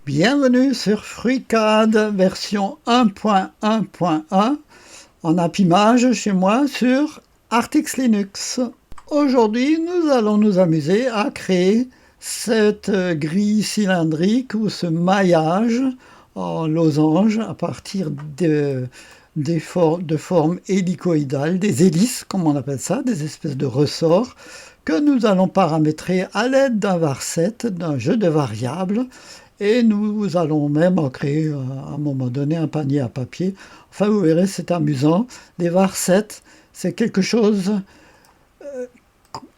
Bienvenue sur FruitCAD version 1.1.1 en appimage chez moi sur Artix Linux. Aujourd'hui, nous allons nous amuser à créer cette grille cylindrique ou ce maillage en losange à partir de formes hélicoïdales, des hélices comme on appelle ça, des espèces de ressorts que nous allons paramétrer à l'aide d'un varset, d'un jeu de variables. Et nous allons même en créer à un moment donné un panier à papier. Enfin, vous verrez, c'est amusant. Les varsets, c'est quelque chose,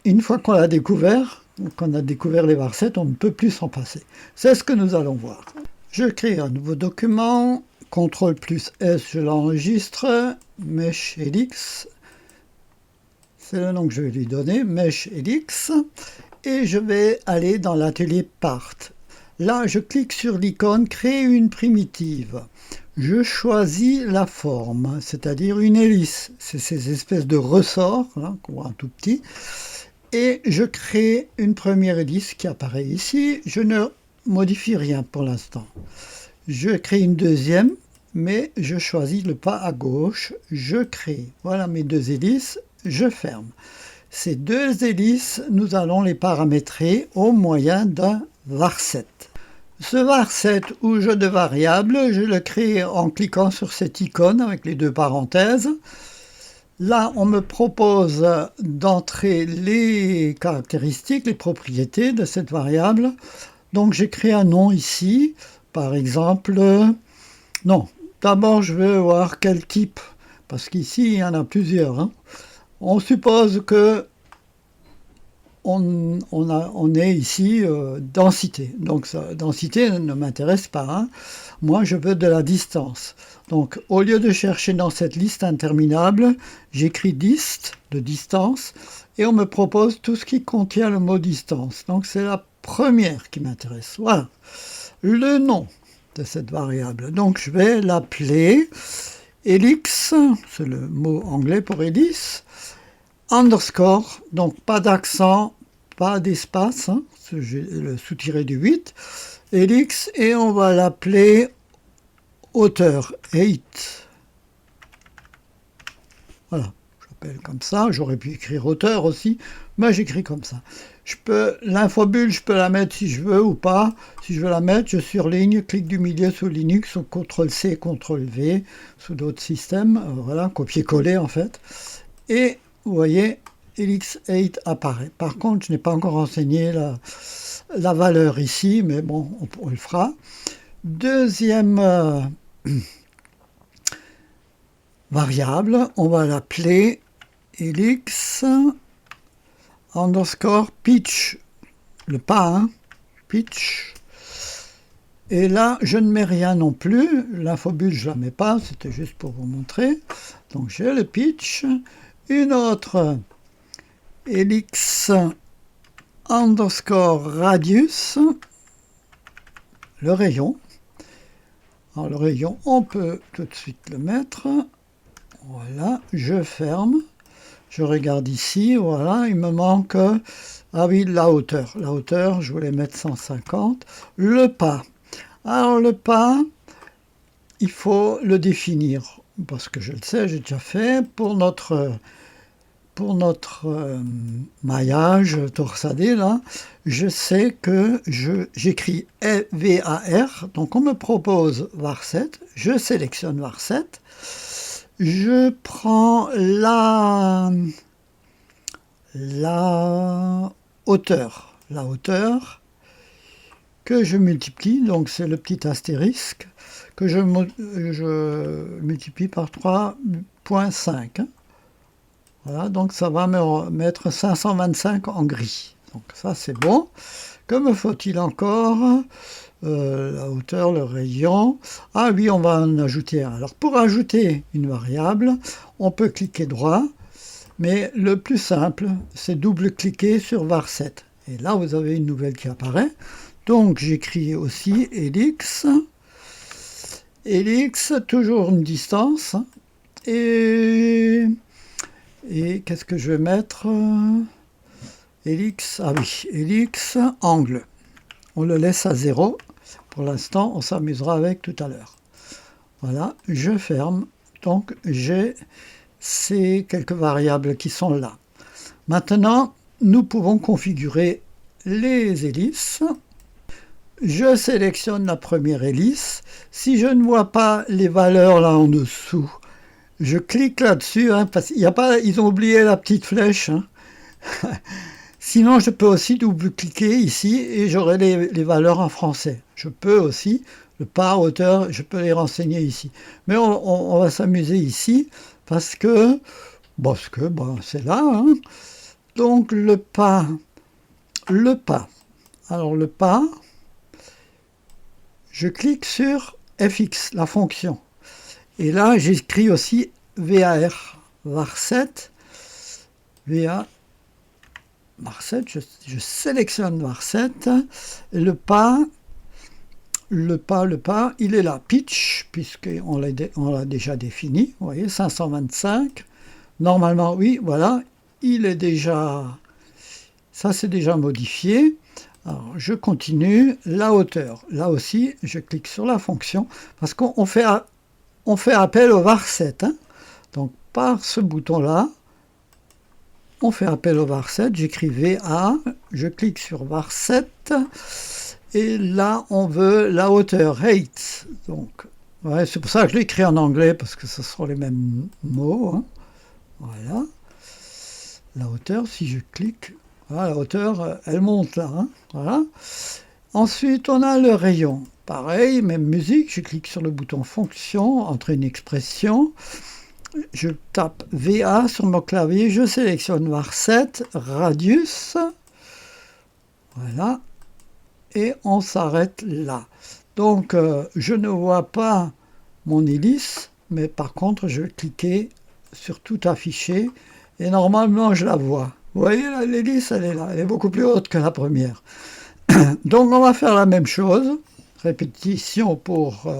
une fois qu'on l'a découvert, qu'on a découvert les varsets, on ne peut plus s'en passer. C'est ce que nous allons voir. Je crée un nouveau document. CTRL plus S, je l'enregistre. Mesh Helix. C'est le nom que je vais lui donner. Mesh Helix. Et je vais aller dans l'atelier Part. Là, je clique sur l'icône « Créer une primitive ». Je choisis la forme, c'est-à-dire une hélice. C'est ces espèces de ressorts, là, qu'on voit un tout petit. Et je crée une première hélice qui apparaît ici. Je ne modifie rien pour l'instant. Je crée une deuxième, mais je choisis le pas à gauche. Je crée. Voilà mes deux hélices. Je ferme. Ces deux hélices, nous allons les paramétrer au moyen d'un varset. Ce varset ou jeu de variables, je le crée en cliquant sur cette icône avec les deux parenthèses. Là, on me propose d'entrer les caractéristiques, les propriétés de cette variable. Donc, j'écris un nom ici. Par exemple, non, d'abord, je veux voir quel type, parce qu'ici, il y en a plusieurs. Hein. On suppose que on est ici densité. Donc, ça, densité ne m'intéresse pas. Hein. Moi, je veux de la distance. Donc, au lieu de chercher dans cette liste interminable, j'écris dist, de distance, et on me propose tout ce qui contient le mot distance. Donc, c'est la première qui m'intéresse. Voilà. Le nom de cette variable. Donc, je vais l'appeler helix, c'est le mot anglais pour hélice, underscore, donc pas d'accent, pas d'espace, hein, le soutiré du 8, helix, et on va l'appeler hauteur, 8. Voilà, j'appelle comme ça, j'aurais pu écrire hauteur aussi, mais j'écris comme ça. L'infobulle, je peux la mettre si je veux ou pas. Si je veux la mettre, je surligne, clic du milieu sous Linux, ou CTRL-C, CTRL-V, sous d'autres systèmes, voilà, copier-coller en fait. Et vous voyez, Helix8 apparaît. Par contre, je n'ai pas encore renseigné la valeur ici, mais bon, on le fera. Deuxième variable, on va l'appeler Helix underscore pitch, le pas, hein, pitch. Et là, je ne mets rien non plus. L'infobulle, je ne la mets pas, c'était juste pour vous montrer. Donc, j'ai le pitch. Une autre helix underscore radius, le rayon. Alors le rayon, on peut tout de suite le mettre. Voilà, je ferme. Je regarde ici, voilà, il me manque, ah oui, la hauteur. La hauteur, je voulais mettre 150. Le pas. Alors le pas, il faut le définir, parce que je le sais, j'ai déjà fait, pour notre maillage torsadé, là, je sais que j'écris VAR, donc on me propose varset, je sélectionne varset, je prends la hauteur, que je multiplie, donc c'est le petit astérisque, que je multiplie par 3,5. Hein. Voilà, donc ça va me mettre 525 en gris. Donc ça c'est bon. Que me faut-il encore? La hauteur, le rayon. Ah oui, on va en ajouter un. Alors pour ajouter une variable, on peut cliquer droit, mais le plus simple, c'est double-cliquer sur varset. Et là, vous avez une nouvelle qui apparaît. Donc j'écris aussi helix. Helix, toujours une distance. Et qu'est-ce que je vais mettre? Helix, ah oui, helix, angle. On le laisse à 0 Pour l'instant, on s'amusera avec tout à l'heure. Voilà, je ferme. Donc, j'ai ces quelques variables qui sont là. Maintenant, nous pouvons configurer les hélices. Je sélectionne la première hélice. Si je ne vois pas les valeurs là en dessous, je clique là-dessus, hein, parce qu'il y a pas, ils ont oublié la petite flèche. Hein. Sinon, je peux aussi double-cliquer ici et j'aurai les valeurs en français. Je peux aussi, le pas, hauteur, je peux les renseigner ici. Mais on va s'amuser ici parce que c'est là. Hein. Donc le pas. Alors le pas, je clique sur fx, la fonction. Et là, j'écris aussi var, var7, var7, je sélectionne var7, et le pas, il est là, pitch, puisqu'on l'a déjà défini, vous voyez, 525, normalement, oui, voilà, il est déjà, ça c'est déjà modifié. Alors, je continue, la hauteur, là aussi, je clique sur la fonction, parce qu'on fait appel au var7, hein. Donc par ce bouton-là, on fait appel au var7, j'écris VA, je clique sur var7, et là on veut la hauteur, height. Donc, ouais, c'est pour ça que je l'ai écrit en anglais, parce que ce sont les mêmes mots. Hein. Voilà. La hauteur, si je clique, voilà, la hauteur, elle monte là. Hein. Voilà. Ensuite, on a le rayon. Pareil, même musique, je clique sur le bouton fonction, entrer une expression, je tape VA sur mon clavier, je sélectionne var7, radius, voilà, et on s'arrête là. Donc, je ne vois pas mon hélice, mais par contre, je vais cliquer sur tout afficher, et normalement, je la vois. Vous voyez, l'hélice, elle est là, elle est beaucoup plus haute que la première. Donc, on va faire la même chose. Répétition pour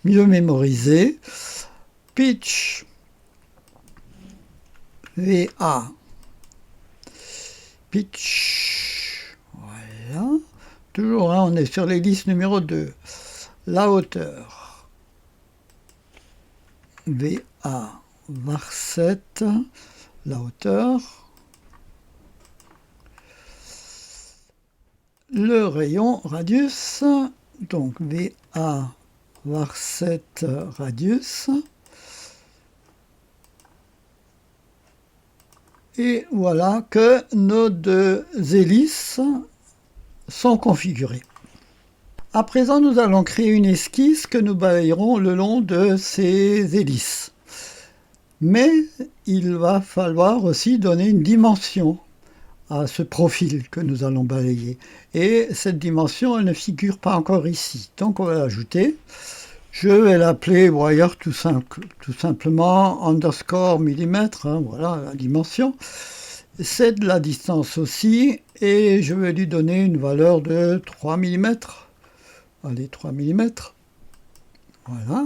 mieux mémoriser. Pitch, VA, pitch, voilà. Toujours, hein, on est sur l'hélice numéro 2. La hauteur, VA, var7, la hauteur. Le rayon, radius, donc VA, var7, radius. Et voilà que nos deux hélices sont configurées. À présent, nous allons créer une esquisse que nous balayerons le long de ces hélices. Mais il va falloir aussi donner une dimension à ce profil que nous allons balayer. Et cette dimension, elle ne figure pas encore ici. Donc on va l'ajouter. Je vais l'appeler wire tout simplement underscore millimètre, hein, voilà la dimension. C'est de la distance aussi, et je vais lui donner une valeur de 3 mm. Allez, 3 mm. Voilà,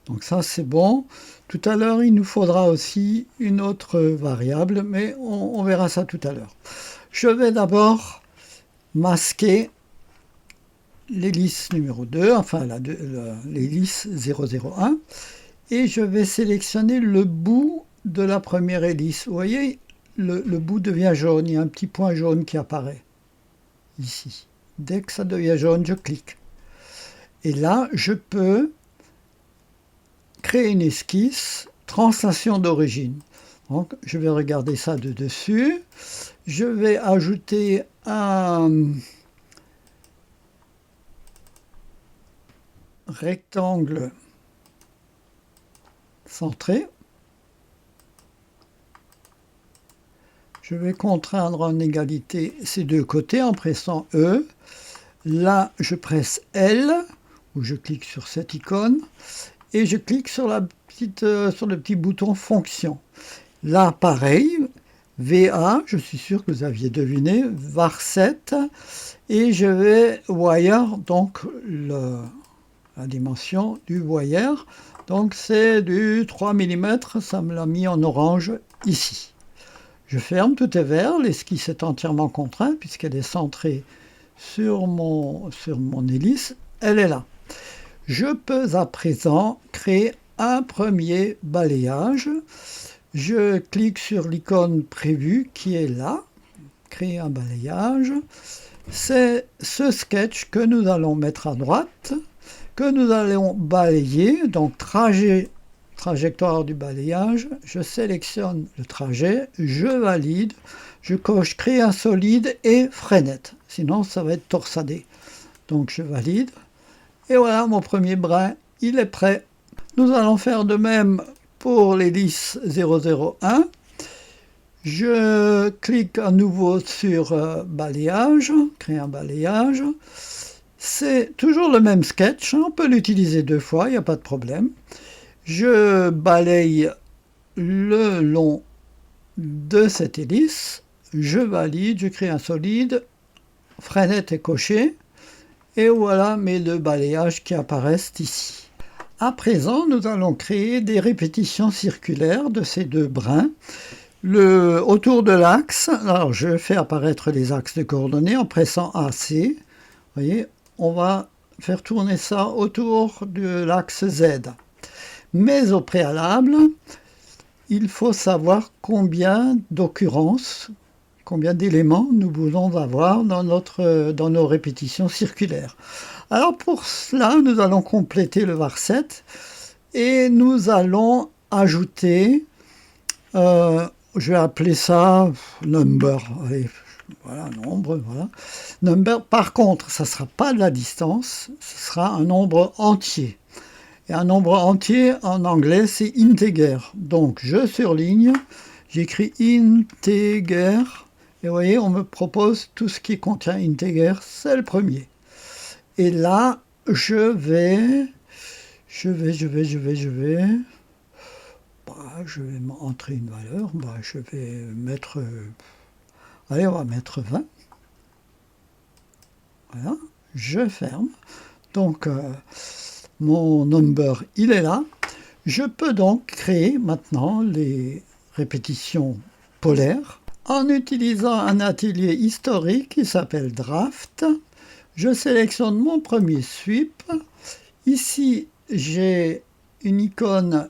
donc ça c'est bon. Tout à l'heure, il nous faudra aussi une autre variable, mais on verra ça tout à l'heure. Je vais d'abord masquer l'hélice numéro 2, enfin l'hélice 001, et je vais sélectionner le bout de la première hélice. Vous voyez, le bout devient jaune, il y a un petit point jaune qui apparaît ici. Dès que ça devient jaune, je clique. Et là, je peux créer une esquisse, translation d'origine. Donc, je vais regarder ça de dessus. Je vais ajouter un rectangle centré. Je vais contraindre en égalité ces deux côtés en pressant E. Là, je presse L, ou je clique sur cette icône, et je clique sur le petit bouton fonction. Là, pareil, VA, je suis sûr que vous aviez deviné, var7, et je vais wire, donc la dimension du wire, donc c'est du 3 mm, ça me l'a mis en orange ici. Je ferme, tout est vert, l'esquisse est entièrement contrainte puisqu'elle est centrée sur mon hélice, elle est là. je peux à présent créer un premier balayage. Je clique sur l'icône prévue qui est là, créer un balayage. C'est ce sketch que nous allons mettre à droite, que nous allons balayer, donc trajectoire du balayage, je sélectionne le trajet, je valide, je coche créer un solide et freinet, sinon ça va être torsadé. Donc je valide, et voilà mon premier brin, il est prêt. Nous allons faire de même pour l'hélice 001. Je clique à nouveau sur balayage, créer un balayage. C'est toujours le même sketch, on peut l'utiliser deux fois, il n'y a pas de problème. Je balaye le long de cette hélice, je valide, je crée un solide, freinet est coché, et voilà mes deux balayages qui apparaissent ici. À présent, nous allons créer des répétitions circulaires de ces deux brins. Autour de l'axe, alors je fais apparaître les axes de coordonnées en pressant AC. Vous voyez, on va faire tourner ça autour de l'axe Z. Mais au préalable, il faut savoir combien d'occurrences, combien d'éléments nous voulons avoir dans nos répétitions circulaires. Alors pour cela, nous allons compléter le varset et nous allons ajouter, je vais appeler ça number, allez, voilà, nombre, voilà. Number, par contre, ça ne sera pas de la distance, ce sera un nombre entier. Et un nombre entier, en anglais, c'est integer. Donc, je surligne, j'écris integer, et vous voyez, on me propose tout ce qui contient integer, c'est le premier. Et là, je vais entrer une valeur, je vais mettre, allez, on va mettre 20. Voilà, je ferme. Donc, mon number, il est là. Je peux donc créer maintenant les répétitions polaires en utilisant un atelier historique qui s'appelle Draft. Je sélectionne mon premier sweep. Ici, j'ai une icône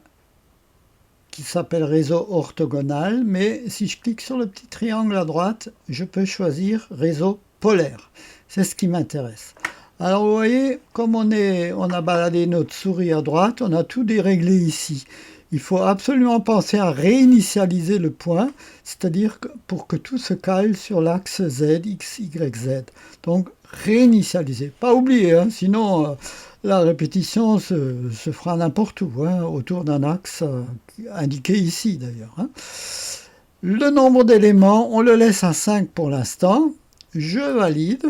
qui s'appelle réseau orthogonal, mais si je clique sur le petit triangle à droite, je peux choisir réseau polaire. C'est ce qui m'intéresse. Alors vous voyez, comme on a baladé notre souris à droite, on a tout déréglé ici. Il faut absolument penser à réinitialiser le point, c'est-à-dire pour que tout se cale sur l'axe Z, X, Y, Z. Donc réinitialiser. Pas oublier, hein, sinon la répétition se fera n'importe où, hein, autour d'un axe indiqué ici d'ailleurs. Hein. Le nombre d'éléments, on le laisse à 5 pour l'instant. Je valide.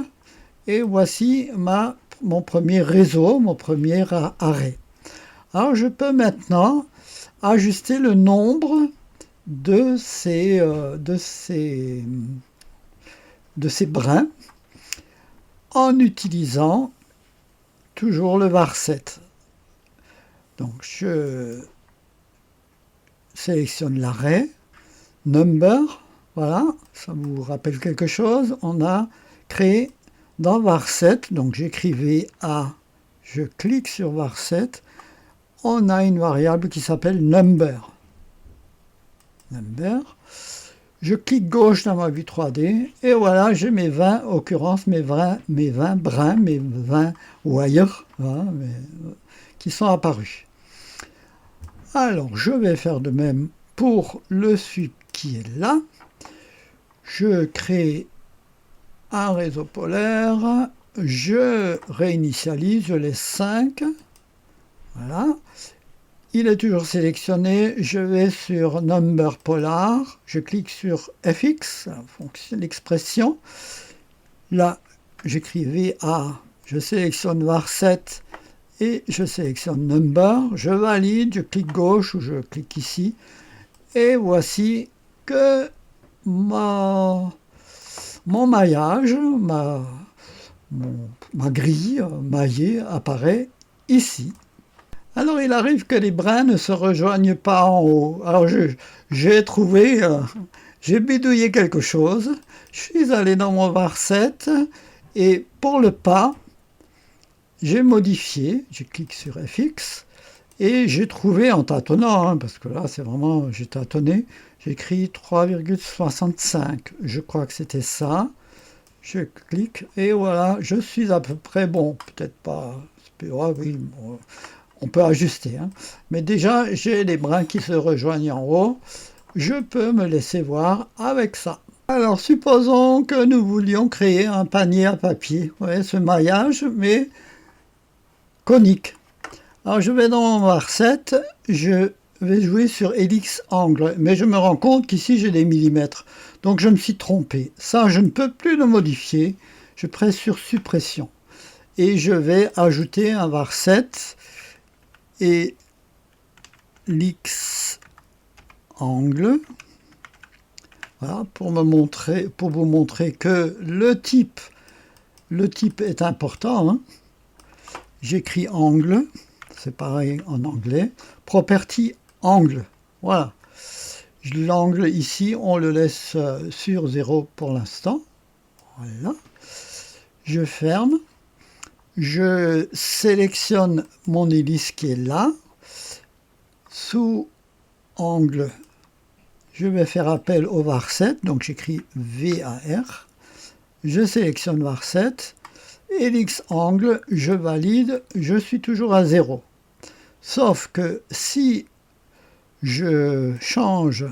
Et voici mon premier réseau, mon premier arrêt. Alors je peux maintenant ajuster le nombre de ces brins en utilisant toujours le varset. Donc je sélectionne l'arrêt, number, voilà, ça vous rappelle quelque chose, on a créé dans varset, donc j'écris VA, je clique sur varset, on a une variable qui s'appelle number. Number. Je clique gauche dans ma vue 3D et voilà, j'ai mes 20 occurrences, mes 20 brins, mes 20 wires voilà, qui sont apparus. Alors, je vais faire de même pour le sweep qui est là. Je crée un réseau polaire, je réinitialise, je laisse 5, voilà, il est toujours sélectionné, je vais sur number polar, je clique sur fx, l'expression, là j'écris VA, je sélectionne varset et je sélectionne number, je valide, je clique gauche ou je clique ici, et voici que mon maillage, ma grille maillée apparaît ici. Alors il arrive que les brins ne se rejoignent pas en haut. Alors j'ai trouvé, j'ai bidouillé quelque chose. Je suis allé dans mon varset et pour le pas, j'ai modifié, je clique sur FX, et j'ai trouvé en tâtonnant, hein, parce que là c'est vraiment, j'ai tâtonné, j'ai écrit 3,65, je crois que c'était ça. Je clique et voilà, je suis à peu près bon, peut-être pas, ah oui, bon, on peut ajuster, hein. Mais déjà j'ai les brins qui se rejoignent en haut, je peux me laisser voir avec ça. Alors supposons que nous voulions créer un panier à papier, vous voyez ce maillage, mais conique. Alors je vais dans mon varset, je vais jouer sur Helix Angle, mais je me rends compte qu'ici j'ai des millimètres, donc je me suis trompé. Ça, je ne peux plus le modifier, je presse sur suppression. Et je vais ajouter un varset et Helix Angle, voilà, pour vous montrer que le type est important, hein. J'écris angle, c'est pareil en anglais. Property angle, voilà. L'angle ici, on le laisse sur 0 pour l'instant. Voilà. Je ferme. Je sélectionne mon hélice qui est là. Sous angle, je vais faire appel au varset, donc j'écris VAR. Je sélectionne varset. Helix angle, je valide, je suis toujours à 0. Sauf que si je change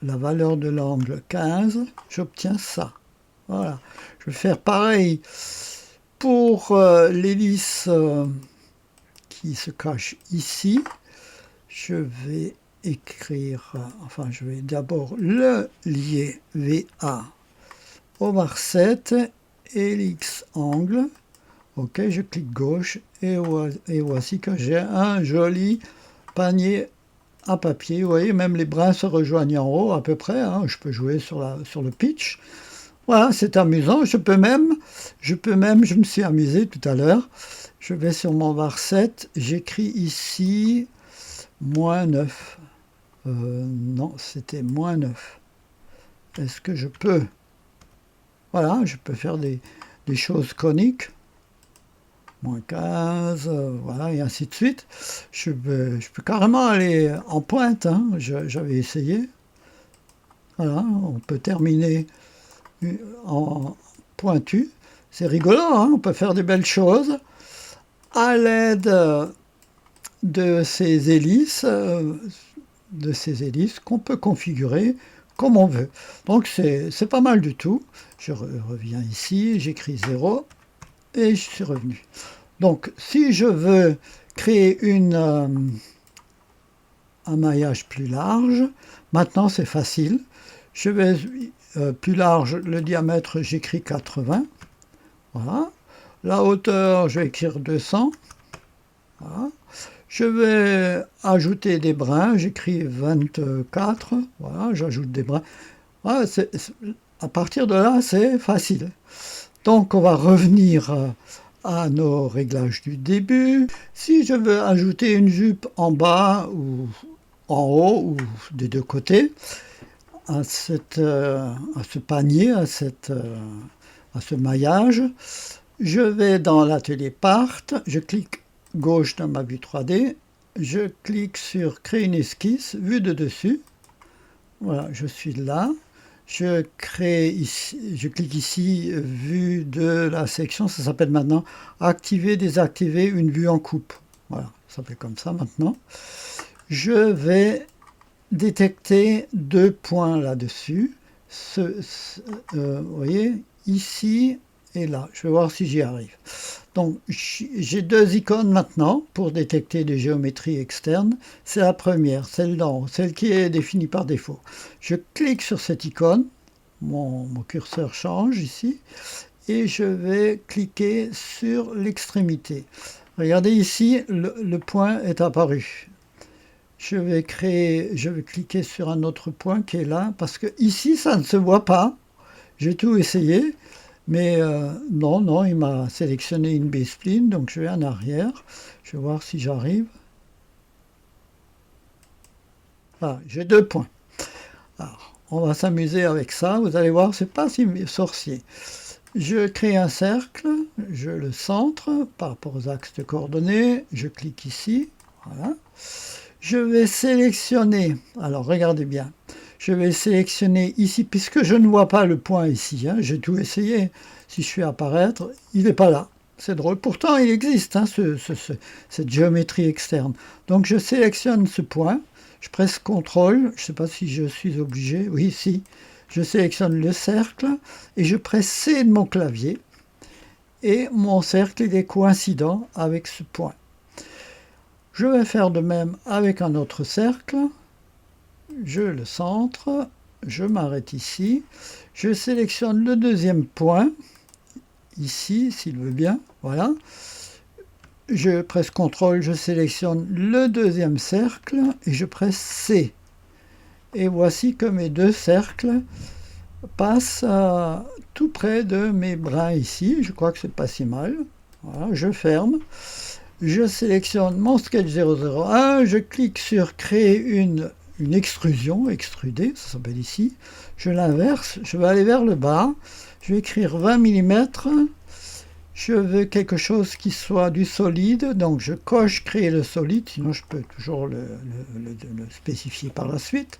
la valeur de l'angle 15, j'obtiens ça. Voilà. Je vais faire pareil pour l'hélice qui se cache ici. Je vais écrire, enfin je vais d'abord le lier VA au varset, Helix angle. Ok, je clique gauche et voici que j'ai un joli panier à papier. Vous voyez, même les brins se rejoignent en haut à peu près, hein. Je peux jouer sur le pitch. Voilà, c'est amusant. Je me suis amusé tout à l'heure. Je vais sur mon varset, j'écris ici -9. Non, c'était -9. Est-ce que je peux? Voilà, je peux faire des choses coniques. -15, voilà, et ainsi de suite. Je peux carrément aller en pointe, hein. J'avais essayé. Voilà, on peut terminer en pointu. C'est rigolo, hein, on peut faire des belles choses à l'aide de ces hélices qu'on peut configurer comme on veut. Donc c'est pas mal du tout. Je reviens ici, j'écris 0 et je suis revenu. Donc si je veux créer un maillage plus large, maintenant c'est facile. Je vais plus large, le diamètre j'écris 80. Voilà. La hauteur, je vais écrire 200. Voilà. Je vais ajouter des brins, j'écris 24. Voilà, j'ajoute des brins. Voilà, à partir de là, c'est facile. Donc on va revenir à nos réglages du début. Si je veux ajouter une jupe en bas ou en haut ou des deux côtés à ce panier, à ce maillage, je vais dans l'atelier Part, je clique gauche dans ma vue 3D, je clique sur créer une esquisse, vue de dessus. Voilà, je suis là. Je clique ici, vue de la section, ça s'appelle maintenant activer, désactiver une vue en coupe. Voilà, ça s'appelle comme ça maintenant. Je vais détecter deux points là-dessus. Vous voyez, ici et là. Je vais voir si j'y arrive. Donc, j'ai deux icônes maintenant pour détecter des géométries externes. C'est la première, celle d'en haut, celle qui est définie par défaut. Je clique sur cette icône, mon curseur change ici, et je vais cliquer sur l'extrémité. Regardez ici, le point est apparu. Je vais cliquer sur un autre point qui est là, parce que ici, ça ne se voit pas. J'ai tout essayé. Mais non, il m'a sélectionné une B-spline, donc je vais en arrière. Je vais voir si j'arrive. Voilà, j'ai deux points. Alors, on va s'amuser avec ça. Vous allez voir, c'est pas si sorcier. Je crée un cercle, je le centre par rapport aux axes de coordonnées, je clique ici, voilà. Je vais sélectionner, alors regardez bien, je vais sélectionner ici, puisque je ne vois pas le point ici, hein, j'ai tout essayé, si je fais apparaître, il n'est pas là. C'est drôle, pourtant il existe hein, cette géométrie externe. Donc je sélectionne ce point, je presse CTRL, je ne sais pas si je suis obligé, oui, si. Je sélectionne le cercle et je presse C de mon clavier et mon cercle il est coïncident avec ce point. Je vais faire de même avec un autre cercle, je le centre, je m'arrête ici, je sélectionne le deuxième point, ici s'il veut bien, voilà. Je presse CTRL, je sélectionne le deuxième cercle et je presse C. Et voici que mes deux cercles passent tout près de mes brins ici. Je crois que c'est pas si mal. Voilà, je ferme. Je sélectionne mon sketch 001. Je clique sur créer une extrusion, extruder, ça s'appelle ici. Je l'inverse. Je vais aller vers le bas. Je vais écrire 20 mm. Je veux quelque chose qui soit du solide, donc je coche créer le solide, sinon je peux toujours le spécifier par la suite.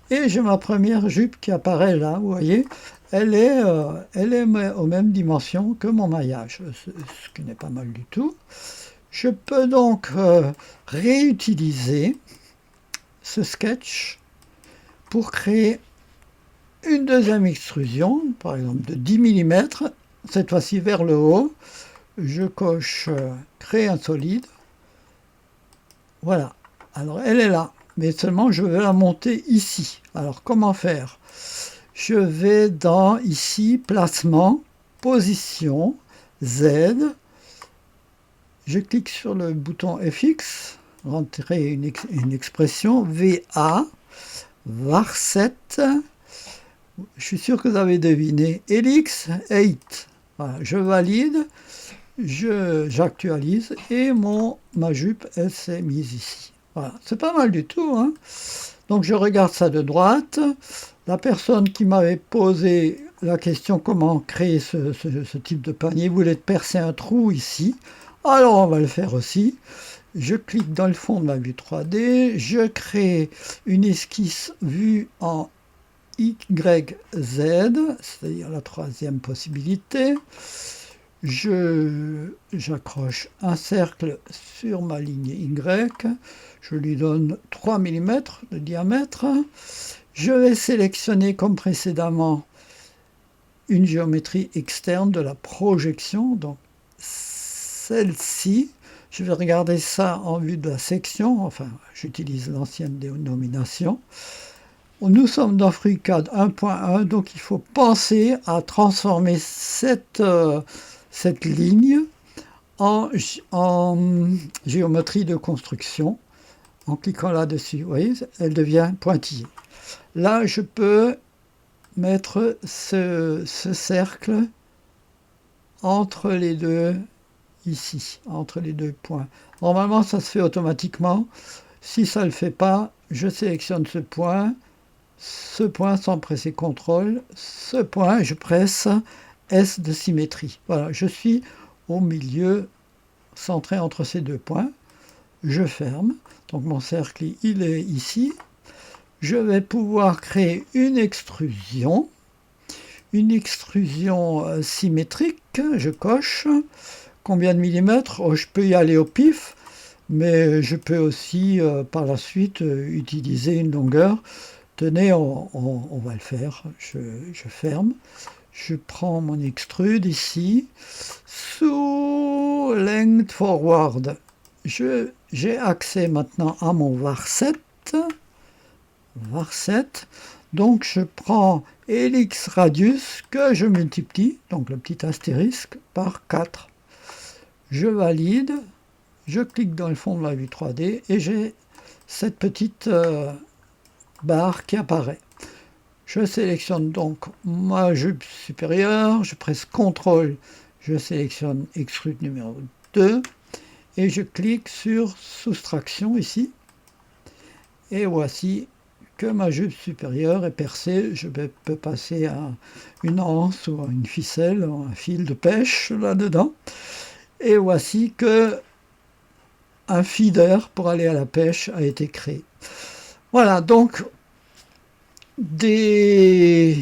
Et j'ai ma première jupe qui apparaît là, vous voyez, elle est aux mêmes dimensions que mon maillage, ce qui n'est pas mal du tout. Je peux donc réutiliser ce sketch pour créer une deuxième extrusion, par exemple de 10 mm, cette fois-ci vers le haut. Je coche créer un solide. Voilà. Alors elle est là, mais seulement je vais la monter ici. Alors comment faire? Je vais dans ici placement, position, Z. Je clique sur le bouton FX, rentrer une expression VA, var7. Je suis sûr que vous avez deviné. Helix 8. Voilà, je valide. J'actualise et ma jupe, elle s'est mise ici. Voilà, c'est pas mal du tout. Hein. Donc je regarde ça de droite. La personne qui m'avait posé la question comment créer ce type de panier voulait percer un trou ici. Alors on va le faire aussi. Je clique dans le fond de ma vue 3D. Je crée une esquisse vue en YZ, c'est-à-dire la troisième possibilité. J'accroche un cercle sur ma ligne Y, je lui donne 3 mm de diamètre. Je vais sélectionner comme précédemment une géométrie externe de la projection, donc celle-ci. Je vais regarder ça en vue de la section, enfin j'utilise l'ancienne dénomination. Nous sommes dans FreeCAD 1.1, donc il faut penser à transformer cette ligne en géométrie de construction. En cliquant là-dessus, vous voyez, elle devient pointillée. Là, je peux mettre ce cercle entre les deux, ici, entre les deux points. Normalement, ça se fait automatiquement. Si ça ne le fait pas, je sélectionne ce point sans presser CTRL, ce point, je presse S de symétrie. Voilà, je suis au milieu, centré entre ces deux points. Je ferme. Donc mon cercle, il est ici. Je vais pouvoir créer une extrusion symétrique. Je coche. Combien de millimètres? Oh, je peux y aller au pif, mais je peux aussi par la suite utiliser une longueur. Tenez, on va le faire. Je ferme. Je prends mon extrude ici. Sous length forward. J'ai accès maintenant à mon var7. Donc je prends helix radius que je multiplie, donc le petit astérisque, par 4. Je valide. Je clique dans le fond de la vue 3D et j'ai cette petite barre qui apparaît. Je sélectionne donc ma jupe supérieure, je presse CTRL, je sélectionne extrude numéro 2 et je clique sur soustraction ici. Et voici que ma jupe supérieure est percée, je peux passer à une anse ou à une ficelle, ou un fil de pêche là-dedans. Et voici que un feeder pour aller à la pêche a été créé. Voilà, donc des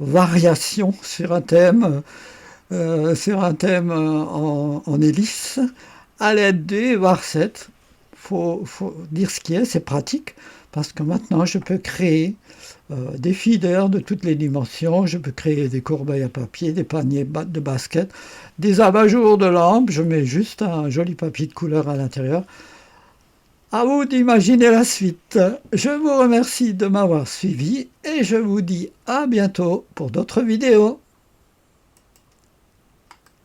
variations sur un thème en hélice à l'aide des varsets. Faut dire ce qui est, c'est pratique parce que maintenant je peux créer des feeders de toutes les dimensions, je peux créer des corbeilles à papier, des paniers de basket, des abat-jours de lampes, je mets juste un joli papier de couleur à l'intérieur. À vous d'imaginer la suite. Je vous remercie de m'avoir suivi et je vous dis à bientôt pour d'autres vidéos.